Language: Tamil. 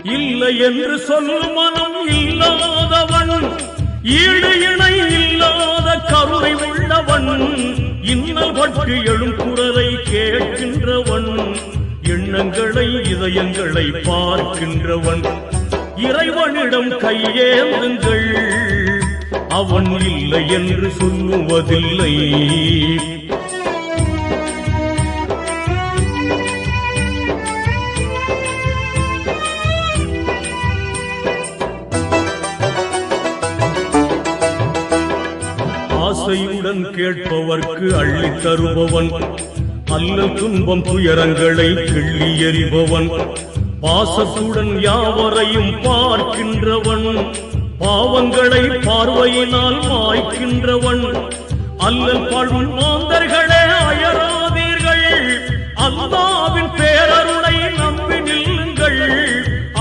இல்லை என்று சொல்லும் மனம் இல்லாதவன், ஈடு இணை இல்லாத கருணை உள்ளவன், இன்னல் பட்டு எழும் குரலை கேட்கின்றவன், எண்ணங்களை இதயங்களை பார்க்கின்றவன். இறைவனிடம் கையேந்துங்கள், அவன் இல்லை என்று சொல்லுவதில்லை. ஆசையுடன் கேட்பவர்க்கு அள்ளி தருபவன், அல்லல் துன்பம் துயரங்களை கிள்ளி எறிபவன், பாசத்துடன் யாவரையும் பார்க்கின்றவன், பாவங்களை பார்வையினால் மாய்க்கின்றவன், அல்லல் பாழும் மாந்தர்களே அயராதீர்கள், அல்லாஹ்வின்